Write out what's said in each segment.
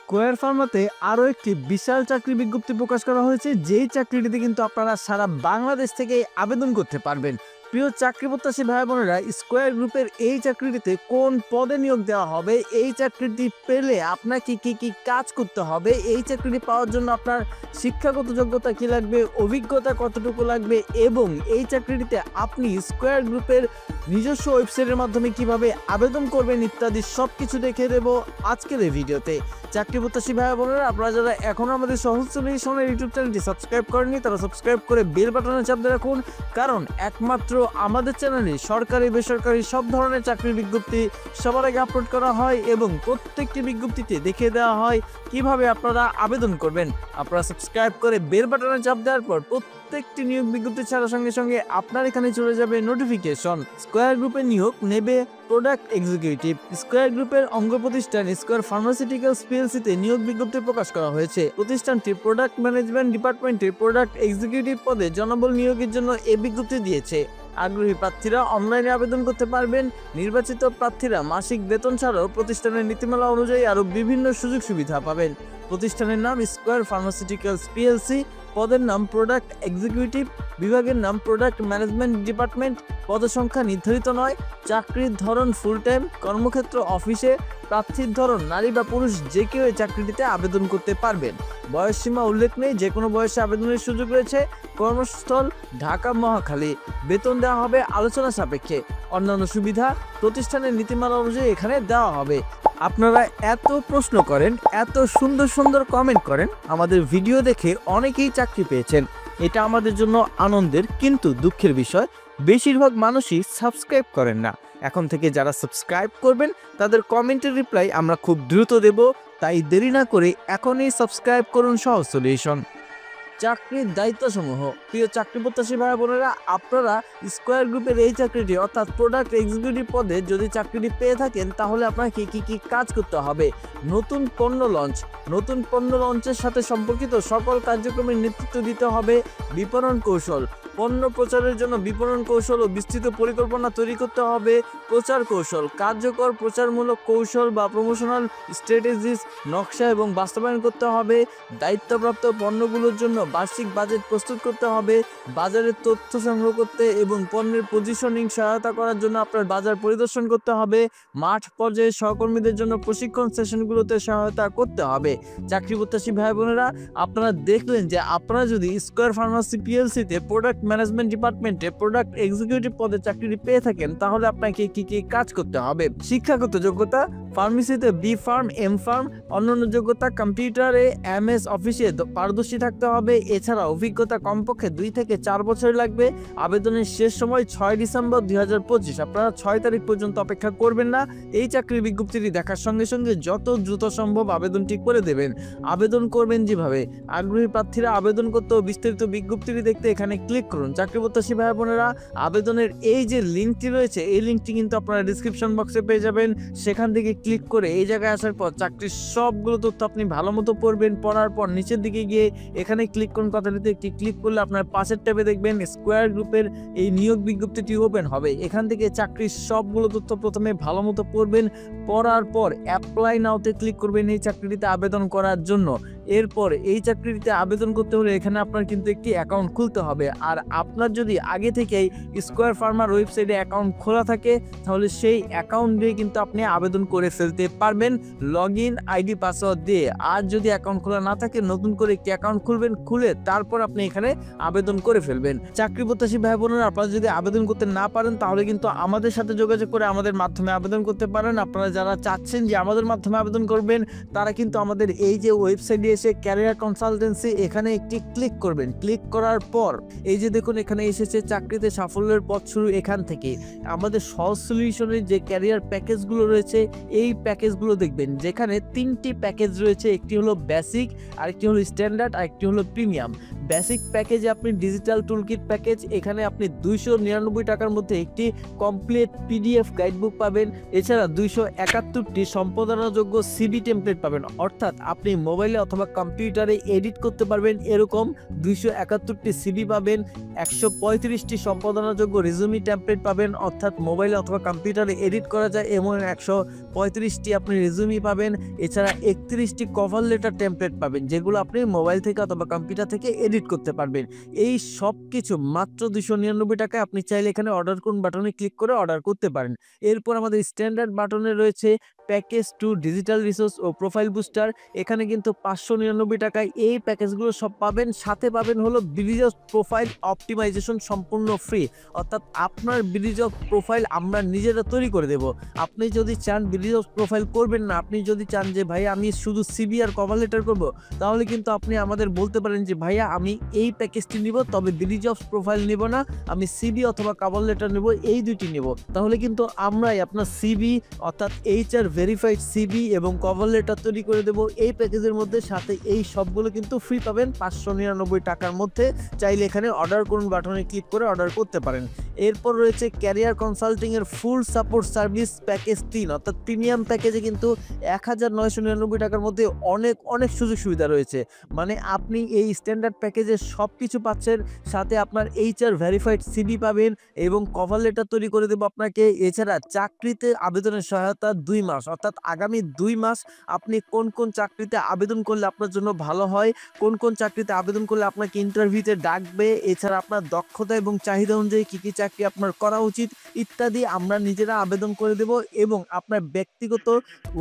Square ফার্মাতে আরও একটি বিশাল চাকরি বিজ্ঞপ্তি প্রকাশ করা হয়েছে, যেই চাকরিটিতে কিন্তু আপনারা সারা বাংলাদেশ থেকে আবেদন করতে পারবেন। প্রিয় চাকরি প্রত্যাশী ভাই বোনেরা, স্কয়ার গ্রুপের এই চাকরিটিতে কোন পদে নিয়োগ দেওয়া হবে, এই চাকরিটি পেলে আপনাকে কি কি কাজ করতে হবে, এই চাকরিটি পাওয়ার জন্য আপনার শিক্ষাগত যোগ্যতা কি লাগবে, অভিজ্ঞতা কতটুকু লাগবে এবং এই চাকরিটিতে আপনি স্কয়ার গ্রুপের নিজস্ব ওয়েবসাইটের মাধ্যমে কিভাবে আবেদন করবেন ইত্যাদি সবকিছু দেখে দেব আজকের এই ভিডিওতে। চাকরি প্রত্যাশী ভাই বোনেরা, আপনারা যারা এখনো আমাদের সহজ সলিউশনের ইউটিউব চ্যানেলটি সাবস্ক্রাইব করেননি তারা সাবস্ক্রাইব করে বেল বাটনে চাপ দিয়ে রাখুন, কারণ একমাত্র আমাদের চ্যানেলে সরকারি বেসরকারি সব ধরনের চাকরির বিজ্ঞপ্তি সবার আগে আপলোড করা হয় এবং প্রত্যেকটি বিজ্ঞপ্তিতে দেখিয়ে দেওয়া হয় কিভাবে আপনারা আবেদন করবেন। আপনারা সাবস্ক্রাইব করে বেল বাটনে চাপ দেওয়ার পর প্রত্যেকটি নিয়োগ বিজ্ঞপ্তি ছাড়ার সঙ্গে সঙ্গে আপনার এখানে চলে যাবে নোটিফিকেশন। স্কয়ার গ্রুপে নিয়োগ নেবে প্রোডাক্ট এক্সিকিউটিভ। স্কয়ার গ্রুপের অঙ্গ প্রতিষ্ঠান স্কয়ার ফার্মাসিউটিক্যালস পিএলসিতে নিয়োগ বিজ্ঞপ্তি প্রকাশ করা হয়েছে। প্রতিষ্ঠানটি প্রোডাক্ট ম্যানেজমেন্ট ডিপার্টমেন্টে প্রোডাক্ট এক্সিকিউটিভ পদে জনবল নিয়োগের জন্য এই বিজ্ঞপ্তি দিয়েছে। আগ্রহী প্রার্থীরা অনলাইনে আবেদন করতে পারবেন। নির্বাচিত প্রার্থীরা মাসিক বেতন ছাড়াও প্রতিষ্ঠানের নীতিমালা অনুযায়ী আরও বিভিন্ন সুযোগ সুবিধা পাবেন। প্রতিষ্ঠানের নাম স্কয়ার ফার্মাসিউটিক্যালস পিএলসি, পদের নাম প্রোডাক্ট এক্সিকিউটিভ, বিভাগের নাম প্রোডাক্ট ম্যানেজমেন্ট ডিপার্টমেন্ট, পদসংখ্যা নির্ধারিত নয়, চাকরির ধরন ফুল টাইম, কর্মক্ষেত্র অফিসে, প্রার্থীর ধরন নারী বা পুরুষ যে কেউ এই চাকরিটিতে আবেদন করতে পারবেন। বয়সসীমা উল্লেখ নেই, যে কোনো বয়সে আবেদনের সুযোগ রয়েছে। কর্মস্থল ঢাকা মহাখালী। বেতন দেওয়া হবে আলোচনা সাপেক্ষে। অন্যান্য সুবিধা প্রতিষ্ঠানের নীতিমালা অনুযায়ী এখানে দেওয়া হবে। আপনারা এত প্রশ্ন করেন, এত সুন্দর সুন্দর কমেন্ট করেন, আমাদের ভিডিও দেখে অনেকেই চাকরি পেয়েছেন। এটা আমাদের জন্য আনন্দের কিন্তু দুঃখের বিষয়, বেশিরভাগ মানুষই সাবস্ক্রাইব করেন না। এখন থেকে যারা সাবস্ক্রাইব করবেন তাদের কমেন্টের রিপ্লাই আমরা খুব দ্রুত দেব, তাই দেরি না করে এখনই সাবস্ক্রাইব করুন সহজ সলিউশন। চাকরির দায়িত্বসমূহ। প্রিয় চাকরি প্রত্যাশী ভাই বোনেরা, আপনারা স্কয়ার গ্রুপের এই চাকরিটি অর্থাৎ প্রোডাক্ট এক্সিকিউটিভ পদে যদি চাকরিটি পেয়ে থাকেন তাহলে আপনাকে কি কাজ করতে হবে। নতুন পণ্য লঞ্চ। নতুন পণ্য লঞ্চের সাথে সম্পর্কিত সকল কার্যক্রমের নেতৃত্ব দিতে হবে। বিপণন কৌশল। পণ্য প্রচারের জন্য বিপণন কৌশল ও বিস্তৃত পরিকল্পনা তৈরি করতে হবে। প্রচার কৌশল। কার্যকর প্রচারমূলক কৌশল বা প্রমোশনাল স্ট্র্যাটেজিস নকশা এবং বাস্তবায়ন করতে হবে। দায়িত্বপ্রাপ্ত পণ্যগুলোর জন্য বার্ষিক বাজেট প্রস্তুত করতে হবে। বাজারের তথ্য সংগ্রহ করতে এবং পণ্যের পজিশনিং সহায়তা করার জন্য আপনার বাজার পরিদর্শন করতে হবে। মাঠ পর্যায়ে সহকর্মীদের জন্য প্রশিক্ষণ সেশনগুলোতে সহায়তা করতে হবে। চাকরি প্রত্যাশী ভাই বোনেরা, আপনারা দেখলেন যে আপনারা যদি স্কয়ার ফার্মাসি পিএলসিতে প্রোডাক্ট ম্যানেজমেন্ট ডিপার্টমেন্টে প্রোডাক্ট এক্সিকিউটিভ পদে চাকরি পেয়ে থাকেন তাহলে আপনাকে কি কি কাজ করতে হবে। শিক্ষাগত যোগ্যতা। ফার্মেসিতে বি ফার্ম, এম ফার্ম। অন্যান্য যোগ্যতা কম্পিউটারে এমএস অফিসে পারদর্শী থাকতে হবে। এছাড়া অভিজ্ঞতা কমপক্ষে 2 থেকে 4 বছর লাগবে। আবেদনের শেষ সময় 6 ডিসেম্বর 2025। আপনারা 6 তারিখ পর্যন্ত অপেক্ষা করবেন না। এই চাকরির বিজ্ঞপ্তিটি দেখার সঙ্গে সঙ্গে যত দ্রুত সম্ভব আবেদনটি করে দেবেন। আবেদন করবেন যেভাবে, আগ্রহী প্রার্থীরা আবেদন করতে ও বিস্তারিত বিজ্ঞপ্তিটি দেখতে এখানে ক্লিক করুন। চাকরি প্রত্যাশী ভাই বোনেরা, আবেদনের এই যে লিঙ্কটি রয়েছে এই লিঙ্কটি কিন্তু আপনারা ডিসক্রিপশন বক্সে পেয়ে যাবেন। সেখান থেকে ক্লিক করে এই জায়গায় আসার পর চাকরির সবগুলো তথ্য আপনি ভালো মতো পড়বেন। পড়ার পর নিচের দিকে গিয়ে এখানে ক্লিক করুন। কথাটিতে একটি ক্লিক করলে আপনার পাশের ট্যাবে দেখবেন স্কয়ার গ্রুপের এই নিয়োগ বিজ্ঞপ্তিটি ওপেন হবে। এখান থেকে চাকরির সবগুলো তথ্য প্রথমে ভালো মতো পড়বেন। পড়ার পর অ্যাপ্লাই নাওতে ক্লিক করবেন এই চাকরিটিতে আবেদন করার জন্য। এরপর এই চাকরিটিতে আবেদন করতে হলে এখানে আপনার কিন্তু একটি অ্যাকাউন্ট খুলতে হবে। আর আপনার যদি আগে থেকেই স্কয়ার ফার্মার ওয়েবসাইটে অ্যাকাউন্ট খোলা থাকে তাহলে সেই অ্যাকাউন্ট দিয়ে কিন্তু আপনি আবেদন করে ফেলতে পারবেন লগইন আইডি পাসওয়ার্ড দিয়ে। আর যদি অ্যাকাউন্ট খোলা না থাকে নতুন করে একটি অ্যাকাউন্ট খুলবেন, খুলে তারপর আপনি এখানে আবেদন করে ফেলবেন। চাকরি প্রত্যাশী ভাই বোনেরা, আপনারা যদি আবেদন করতে না পারেন তাহলে কিন্তু আমাদের সাথে যোগাযোগ করে আমাদের মাধ্যমে আবেদন করতে পারেন। আপনারা যারা চাচ্ছেন যে আমাদের মাধ্যমে আবেদন করবেন তারা কিন্তু আমাদের এই যে ওয়েবসাইটে এসে ক্যারিয়ার কনসালটেন্সি এখানে একটি ক্লিক করবেন। ক্লিক করার পর এই যে দেখুন এখানে এসেছে চাকরিতে সাফল্যের পথ শুরু এখান থেকে। আমাদের সহজ সলিউশনের যে ক্যারিয়ার প্যাকেজগুলো রয়েছে এই প্যাকেজগুলো দেখবেন, যেখানে 3টি প্যাকেজ রয়েছে। একটি হলো বেসিক, আরেকটি হলো স্ট্যান্ডার্ড, আরেকটি হলো প্রিমিয়াম। বেসিক প্যাকেজে আপনি ডিজিটাল টুলকিট প্যাকেজ, এখানে আপনি 299 টাকার মধ্যে একটি কমপ্লিট পিডিএফ গাইডবুক পাবেন। এছাড়া 271টি সম্পাদনাযোগ্য সিবি টেমপ্লেট পাবেন, অর্থাৎ আপনি মোবাইলে অথবা কম্পিউটারে এডিট করতে পারবেন এরকম 271টি সিবি পাবেন। 135টি সম্পাদনাযোগ্য রেজুমি টেমপ্লেট পাবেন, অর্থাৎ মোবাইলে অথবা কম্পিউটারে এডিট করা যায় এমন 135টি আপনি রেজুমি পাবেন। এছাড়া 31টি কভার লেটার টেমপ্লেট পাবেন, যেগুলো আপনি মোবাইল থেকে অথবা কম্পিউটার থেকে এডিট করতে পারবেন। এই সব কিছু মাত্র 299 টাকায় আপনি চাইলে এখানে অর্ডার করুন বাটনে ক্লিক করে অর্ডার করতে পারেন। এরপর আমাদের স্ট্যান্ডার্ড বাটনে রয়েছে প্যাকেজ 2 ডিজিটাল রিসোর্স ও প্রোফাইল বুস্টার। এখানে কিন্তু 599 টাকায় এই প্যাকেজগুলো সব পাবেন। সাথে পাবেন হলো বিলিজস প্রোফাইল অপটিমাইজেশন সম্পূর্ণ ফ্রি, অর্থাৎ আপনার বিলিজস প্রোফাইল আমরা নিজেরা তৈরি করে দেব। আপনি যদি চান বিলিজস প্রোফাইল করবেন না, আপনি যদি চান যে ভাই আমি শুধু সিবি আর কভার লেটার করব, তাহলে কিন্তু আপনি আমাদের বলতে পারেন যে ভাইয়া আমি এই প্যাকেজটি নিব, তবে বিলিজস প্রোফাইল নিব না, আমি সিবি অথবা কভার লেটার নিব, এই দুইটি নিব। তাহলে কিন্তু আমরাই আপনার সিবি অর্থাৎ এইচআর ভেরিফাইড সিবি এবং কভার লেটার তৈরি করে দেব এই প্যাকেজের মধ্যে। সাথে এই সবগুলো কিন্তু ফ্রি পাবেন 599 টাকার মধ্যে। চাইলে এখানে অর্ডার করুন বাটনে ক্লিক করে অর্ডার করতে পারেন। এরপর রয়েছে ক্যারিয়ার কনসাল্টিং এর ফুল সাপোর্ট সার্ভিস প্যাকেজ 3, অর্থাৎ প্রিমিয়াম প্যাকেজে কিন্তু 1999 টাকার মধ্যে অনেক সুযোগ সুবিধা রয়েছে। মানে আপনি এই স্ট্যান্ডার্ড প্যাকেজে সব কিছু পাচ্ছেন, সাথে আপনার এইচআর ভেরিফাইড সিবি পাবেন এবং কভার লেটার তৈরি করে দেবো আপনাকে। এছাড়া চাকরিতে আবেদনের সহায়তা 2 মাস, অর্থাৎ আগামী 2 মাস আপনি কোন কোন চাকরিতে আবেদন করলে আপনার জন্য ভালো হয়, কোন কোন চাকরিতে আবেদন করলে আপনাকে ইন্টারভিউতে ডাকবে, এছাড়া আপনার দক্ষতা এবং চাহিদা অনুযায়ী কী কী চাকরি আপনার করা উচিত ইত্যাদি আমরা নিজেরা আবেদন করে দেব। এবং আপনার ব্যক্তিগত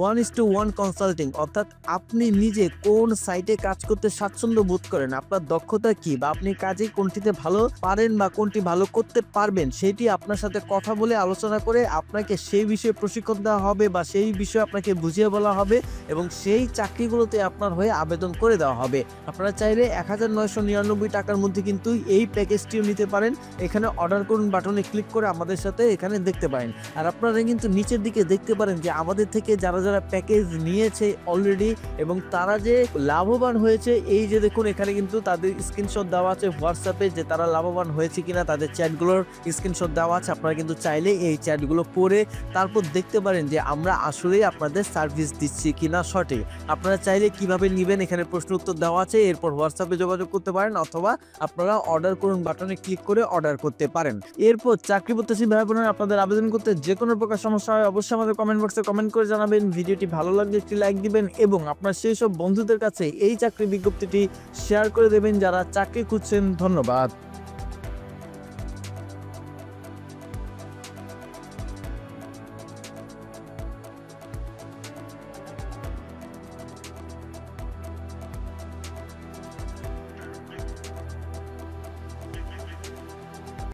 1:1 কনসাল্টিং, অর্থাৎ আপনি নিজে কোন সাইটে কাজ করতে স্বাচ্ছন্দ্য বোধ করেন, আপনার দক্ষতা কি, বা আপনি কাজে কোনটিতে ভালো পারেন বা কোনটি ভালো করতে পারবেন, সেটি আপনার সাথে কথা বলে আলোচনা করে আপনাকে সেই বিষয়ে প্রশিক্ষণ দেওয়া হবে বা সেই বিষয়ে আপনাকে বুঝিয়ে বলা হবে এবং সেই চাকরিগুলোতে আপনার হয়ে আবেদন করে দেওয়া হবে। আপনারা চাইলে 1999 টাকার মধ্যে কিন্তু এই প্যাকেজটিও নিতে পারেন। এখানে অর্ডার করুন বাটনে ক্লিক করে আমাদের সাথে এখানে দেখতে পারেন। আর আপনারা কিন্তু নিচের দিকে দেখতে পারেন যে আমাদের থেকে যারা যারা প্যাকেজ নিয়েছে অলরেডি এবং তারা যে লাভবান হয়েছে, এই যে দেখুন এখানে কিন্তু তাদের স্ক্রিনশট দেওয়া আছে হোয়াটসঅ্যাপে, যে তারা লাভবান হয়েছে কিনা তাদের চ্যাটগুলোর স্ক্রিনশট দেওয়া আছে। আপনারা কিন্তু চাইলে এই চ্যাটগুলো পড়ে তারপর দেখতে পারেন যে আমরা আসলেই আপনাদের সার্ভিস দিচ্ছি কিনা সঠিক। আপনারা চাইলে কিভাবে নেবেন এখানে প্রশ্ন উত্তর দেওয়া আছে, এরপর হোয়াটসঅ্যাপে যোগাযোগ করতে পারেন অথবা আপনারা অর্ডার করুন বাটনে ক্লিক করে অর্ডার করতে পারেন। এরপর চাকরি প্রত্যাশী ভাই বোনেরা আপনাদের আবেদন করতে যে কোনো প্রকার সমস্যা হয় অবশ্যই আমাদের কমেন্ট বক্সে কমেন্ট করে জানাবেন। ভিডিওটি ভালো লাগলে একটি লাইক দিবেন এবং আপনার সেই সব বন্ধুদের কাছে এই চাকরি বিজ্ঞপ্তিটি শেয়ার করে দেবেন যারা চাকরি খুঁজছেন। ধন্যবাদ।